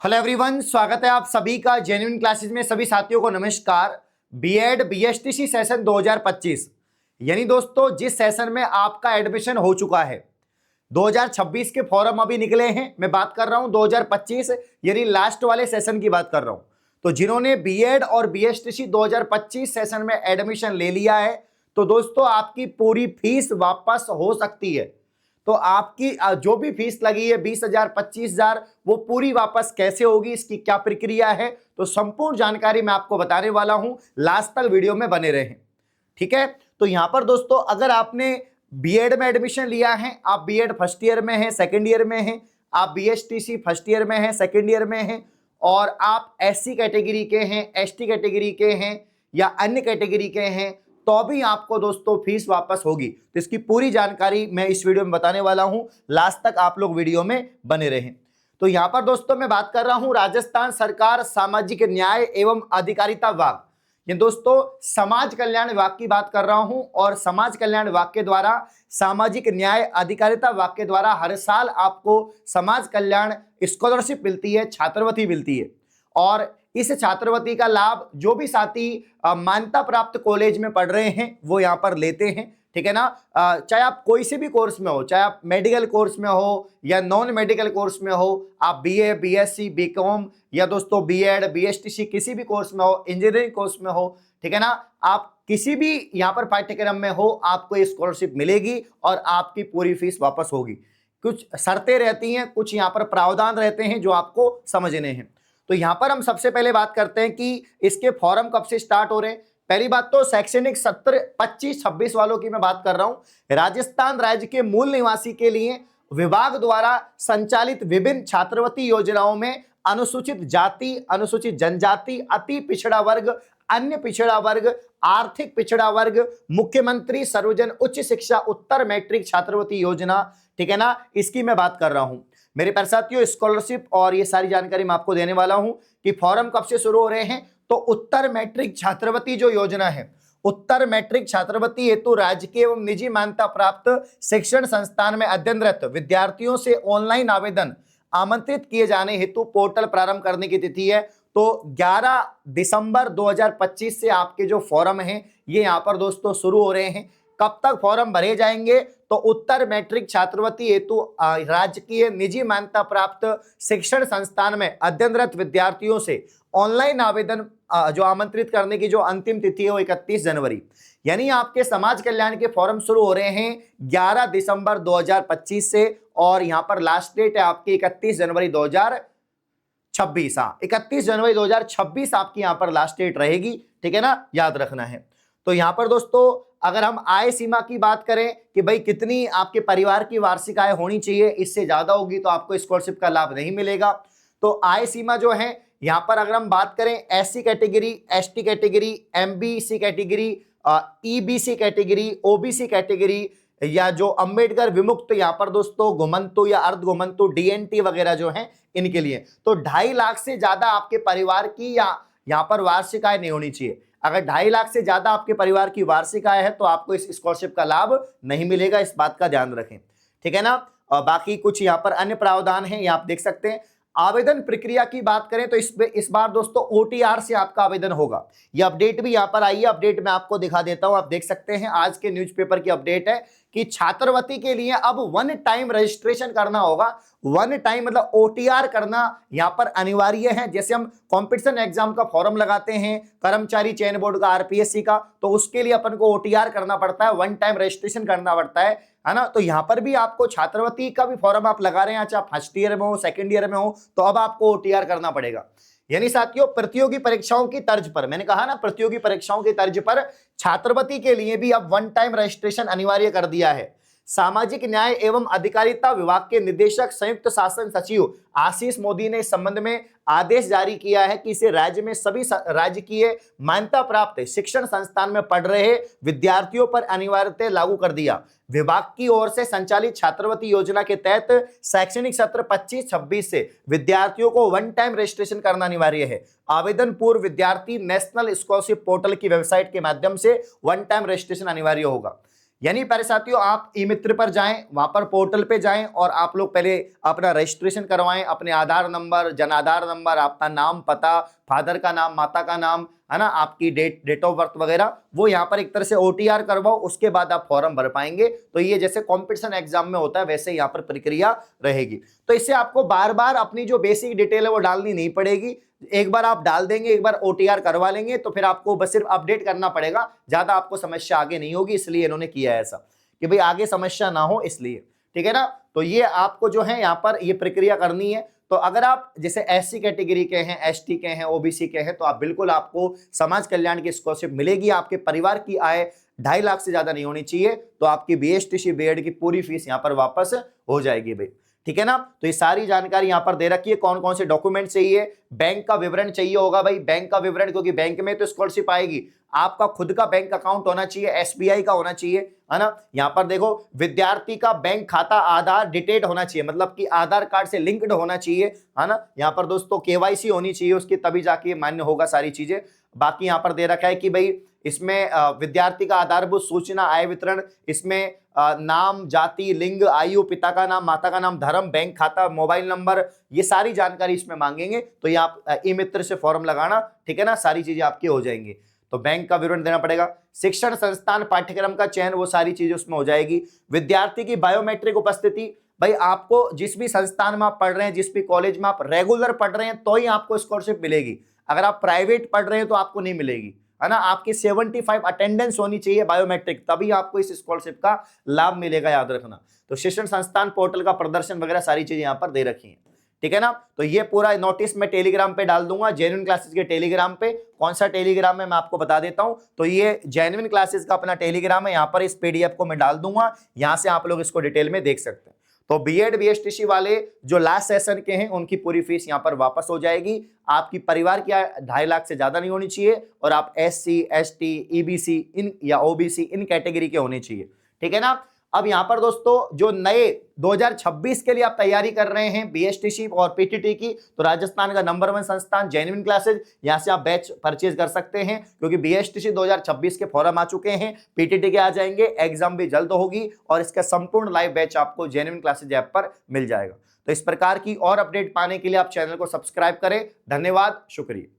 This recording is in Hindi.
हेलो एवरीवन, स्वागत है आप सभी का जेन्युइन क्लासेस में। सभी साथियों को नमस्कार। बीएड बीएसटीसी सेशन 2025 यानी दोस्तों जिस सेशन में आपका एडमिशन हो चुका है, 2026 के फॉर्म अभी निकले हैं। मैं बात कर रहा हूं 2025 यानी लास्ट वाले सेशन की बात कर रहा हूं। तो जिन्होंने बीएड और बीएसटीसी 2025 सेशन में एडमिशन ले लिया है, तो दोस्तों आपकी पूरी फीस वापस हो सकती है। तो आपकी जो भी फीस लगी है 20,000 25,000, वो पूरी वापस कैसे होगी, इसकी क्या प्रक्रिया है, तो संपूर्ण जानकारी मैं आपको बताने वाला हूं। लास्ट तक वीडियो में बने रहें, ठीक है। तो यहां पर दोस्तों अगर आपने बीएड में एडमिशन लिया है, आप बीएड फर्स्ट ईयर में हैं, सेकेंड ईयर में हैं, आप बीएसटीसी फर्स्ट ईयर में हैं, सेकेंड ईयर में हैं, और आप एससी कैटेगरी के हैं, एसटी कैटेगरी के हैं या अन्य कैटेगरी के हैं, तो भी आपको दोस्तों फीस वापस होगी। तो इसकी पूरी जानकारी मैं इस वीडियो में बताने वाला हूं। लास्ट तक आप लोग वीडियो में बने रहें। तो यहां पर दोस्तों मैं बात कर रहा हूं राजस्थान सरकार सामाजिक न्याय एवं अधिकारिता विभाग। ये दोस्तों समाज कल्याण विभाग की बात कर रहा हूं, और समाज कल्याण विभाग के द्वारा सामाजिक न्याय अधिकारिता विभाग के द्वारा हर साल आपको समाज कल्याण स्कॉलरशिप मिलती है, छात्रवृत्ति मिलती है। और इस छात्रवृत्ति का लाभ जो भी साथी मान्यता प्राप्त कॉलेज में पढ़ रहे हैं वो यहाँ पर लेते हैं, ठीक है ना। चाहे आप कोई से भी कोर्स में हो, चाहे आप मेडिकल कोर्स में हो या नॉन मेडिकल कोर्स में हो, आप बीए बीएससी बीकॉम या दोस्तों बीएड बीएसटीसी किसी भी कोर्स में हो, इंजीनियरिंग कोर्स में हो, ठीक है ना, आप किसी भी यहाँ पर पाठ्यक्रम में हो, आपको ये स्कॉलरशिप मिलेगी और आपकी पूरी फीस वापस होगी। कुछ शर्तें रहती हैं, कुछ यहाँ पर प्रावधान रहते हैं जो आपको समझने हैं। तो यहां पर हम सबसे पहले बात करते हैं कि इसके फॉर्म कब से स्टार्ट हो रहे हैं। पहली बात तो शैक्षणिक सत्र 25-26 वालों की मैं बात कर रहा हूं। राजस्थान राज्य के मूल निवासी के लिए विभाग द्वारा संचालित विभिन्न छात्रवृत्ति योजनाओं में अनुसूचित जाति, अनुसूचित जनजाति, अति पिछड़ा वर्ग, अन्य पिछड़ा वर्ग, आर्थिक पिछड़ा वर्ग, मुख्यमंत्री सर्वजन उच्च शिक्षा उत्तर मैट्रिक छात्रवृत्ति योजना, ठीक है ना, इसकी मैं बात कर रहा हूं। मेरे प्यारे साथियों, स्कॉलरशिप और ये सारी जानकारी मैं आपको देने वाला हूं कि फॉर्म कब से शुरू हो रहे हैं। तो उत्तर मैट्रिक छात्रवृत्ति जो योजना है, उत्तर मैट्रिक छात्रवृत्ति हेतु राजकीय एवं निजी मान्यता प्राप्त शिक्षण संस्थान में अध्ययनरत विद्यार्थियों से ऑनलाइन आवेदन आमंत्रित किए जाने हेतु पोर्टल प्रारंभ करने की तिथि है। तो 11 दिसंबर 2025 से आपके जो फॉर्म हैं ये यहाँ पर दोस्तों शुरू हो रहे हैं। कब तक फॉर्म भरे जाएंगे, तो उत्तर मैट्रिक छात्रवृत्ति हेतु राजकीय निजी मान्यता प्राप्त शिक्षण संस्थान में अध्ययनरत विद्यार्थियों से ऑनलाइन आवेदन जो आमंत्रित करने की जो अंतिम तिथि है वो 31 जनवरी, यानी आपके समाज कल्याण के फॉर्म शुरू हो रहे हैं 11 दिसंबर 2025 से, और यहां पर लास्ट डेट है आपकी 31 जनवरी 2026। 31 जनवरी 2026 आपकी यहां पर लास्ट डेट रहेगी, ठीक है ना, याद रखना है। तो यहां पर दोस्तों अगर हम आय सीमा की बात करें कि भाई कितनी आपके परिवार की वार्षिक आय होनी चाहिए, इससे ज्यादा होगी तो आपको स्कॉलरशिप का लाभ नहीं मिलेगा। तो आय सीमा जो है यहां पर अगर हम बात करें SC category, ST category, MBC category, EBC category, OBC category या जो अंबेडकर विमुक्त यहाँ पर दोस्तों घुमंतु या अर्ध घुमंतु डीएनटी वगैरह जो है इनके लिए तो 2.5 लाख से ज्यादा आपके परिवार की या यहाँ पर वार्षिक आय नहीं होनी चाहिए। अगर 2.5 लाख से ज्यादा आपके परिवार की वार्षिक आय है तो आपको इस स्कॉलरशिप का लाभ नहीं मिलेगा, इस बात का ध्यान रखें, ठीक है ना। और बाकी कुछ यहाँ पर अन्य प्रावधान है, ये आप देख सकते हैं। आवेदन प्रक्रिया की बात करें तो इस बार दोस्तों ओटीआर से आपका आवेदन होगा। ये अपडेट भी यहाँ पर आई है, अपडेट मैं आपको दिखा देता हूं, आप देख सकते हैं आज के न्यूज़पेपर की अपडेट है कि छात्रवृत्ति के लिए अब 1 टाइम रजिस्ट्रेशन करना होगा। 1 टाइम मतलब ओटीआर करना यहाँ पर अनिवार्य है। जैसे हम कंपटीशन एग्जाम का फॉर्म लगाते हैं, कर्मचारी चयन बोर्ड का, आरपीएससी का, तो उसके लिए अपन को ओटीआर करना पड़ता है, 1 टाइम रजिस्ट्रेशन करना पड़ता है ना। तो यहाँ पर भी आपको छात्रवृत्ति का भी फॉर्म आप लगा रहे हैं, चाहे फर्स्ट ईयर में हो सेकंड ईयर में हो, तो अब आपको ओटीआर करना पड़ेगा। यानी साथियों प्रतियोगी परीक्षाओं की तर्ज पर, मैंने कहा ना प्रतियोगी परीक्षाओं की तर्ज पर छात्रवृत्ति के लिए भी अब 1 टाइम रजिस्ट्रेशन अनिवार्य कर दिया है। सामाजिक न्याय एवं अधिकारिता विभाग के निदेशक संयुक्त शासन सचिव आशीष मोदी ने इस संबंध में आदेश जारी किया है कि इसे राज्य में सभी राजकीय मान्यता प्राप्त शिक्षण संस्थान में पढ़ रहे विद्यार्थियों पर अनिवार्यता लागू कर दिया। विभाग की ओर से संचालित छात्रवृत्ति योजना के तहत शैक्षणिक सत्र 25-26 से विद्यार्थियों को 1 टाइम रजिस्ट्रेशन करना अनिवार्य है। आवेदन पूर्व विद्यार्थी नेशनल स्कॉलरशिप पोर्टल की वेबसाइट के माध्यम से 1 टाइम रजिस्ट्रेशन अनिवार्य होगा। यानी प्यारे साथियों, आप ई मित्र पर जाएं, वहां पर पोर्टल पे जाएं और आप लोग पहले अपना रजिस्ट्रेशन करवाएं, अपने आधार नंबर, जन आधार नंबर, आपका नाम, पता, फादर का नाम, माता का नाम, है ना, आपकी डेट ऑफ बर्थ वगैरह, वो यहाँ पर एक तरह से OTR करवाओ, उसके बाद आप फॉर्म भर पाएंगे। तो ये जैसे कंपटीशन एग्जाम में होता है वैसे यहाँ पर प्रक्रिया रहेगी। तो इससे आपको बार बार अपनी जो बेसिक डिटेल है वो डालनी नहीं पड़ेगी। एक बार आप डाल देंगे, एक बार OTR करवा लेंगे तो फिर आपको बस सिर्फ अपडेट करना पड़ेगा, ज्यादा आपको समस्या आगे नहीं होगी। इसलिए इन्होंने किया है ऐसा कि भाई आगे समस्या ना हो, इसलिए। ठीक है ना। तो ये आपको जो है यहाँ पर ये प्रक्रिया करनी है। तो अगर आप जैसे SC कैटेगरी के हैं, ST के हैं, OBC के हैं, तो आप बिल्कुल, आपको समाज कल्याण की स्कॉलरशिप मिलेगी। आपके परिवार की आय 2.5 लाख से ज्यादा नहीं होनी चाहिए, तो आपकी BSTC BEd की पूरी फीस यहाँ पर वापस हो जाएगी भाई। ठीक है ना। तो ये सारी जानकारी यहाँ पर दे रखी है, कौन कौन से डॉक्यूमेंट चाहिए। बैंक का विवरण चाहिए होगा भाई, बैंक का विवरण, क्योंकि बैंक में तो स्कॉलरशिप आएगी। आपका खुद का बैंक अकाउंट होना चाहिए, SBI का होना चाहिए, है ना। यहाँ पर देखो, विद्यार्थी का बैंक खाता आधार डिटेट होना चाहिए, मतलब कि आधार कार्ड से लिंक्ड होना चाहिए, है ना। यहाँ पर दोस्तों KYC होनी चाहिए उसकी, तभी जाके मान्य होगा सारी चीजें। बाकी यहाँ पर दे रखा है कि भाई इसमें विद्यार्थी का आधारभूत सूचना, आय वितरण, इसमें नाम, जाति, लिंग, आयु, पिता का नाम, माता का नाम, धर्म, बैंक खाता, मोबाइल नंबर, ये सारी जानकारी इसमें मांगेंगे। तो ये आप ई मित्र से फॉर्म लगाना, ठीक है ना, सारी चीजें आपकी हो जाएंगी। तो बैंक का विवरण देना पड़ेगा, शिक्षण संस्थान, पाठ्यक्रम का चयन, वो सारी चीजें उसमें हो जाएगी। विद्यार्थी की बायोमेट्रिक उपस्थिति, भाई आपको जिस भी संस्थान में आप पढ़ रहे हैं, जिस भी कॉलेज में आप रेगुलर पढ़ रहे हैं, तो ही आपको स्कॉलरशिप मिलेगी। अगर आप प्राइवेट पढ़ रहे हैं तो आपको नहीं मिलेगी, है ना। आपकी 75 अटेंडेंस होनी चाहिए बायोमेट्रिक, तभी आपको इस स्कॉलरशिप का लाभ मिलेगा, याद रखना। तो शिक्षण संस्थान पोर्टल का प्रदर्शन वगैरह सारी चीजें यहां पर दे रखी हैं। ठीक है ना। तो ये पूरा नोटिस मैं टेलीग्राम पे डाल दूंगा, जेन्युइन क्लासेस के टेलीग्राम पे। कौन सा टेलीग्राम है मैं आपको बता देता हूं। तो ये जेन्युइन क्लासेस का अपना टेलीग्राम है, यहां पर इस PDF को मैं डाल दूंगा, यहां से आप लोग इसको डिटेल में देख सकते हैं। तो BEd BSTC वाले जो लास्ट सेशन के हैं उनकी पूरी फीस यहां पर वापस हो जाएगी। आपकी परिवार की 2.5 लाख से ज्यादा नहीं होनी चाहिए, और आप SC ST EBC इन या OBC इन कैटेगरी के होने चाहिए। ठीक है ना। अब यहां पर दोस्तों जो नए 2026 के लिए आप तैयारी कर रहे हैं BSTC और PTT की, तो राजस्थान का नंबर 1 संस्थान जेन्युइन क्लासेज, यहां से आप बैच परचेज कर सकते हैं, क्योंकि BSTC 2026 के फॉर्म आ चुके हैं, PTT के आ जाएंगे, एग्जाम भी जल्द होगी, और इसका संपूर्ण लाइव बैच आपको जेन्युइन क्लासेज ऐप पर मिल जाएगा। तो इस प्रकार की और अपडेट पाने के लिए आप चैनल को सब्सक्राइब करें। धन्यवाद, शुक्रिया।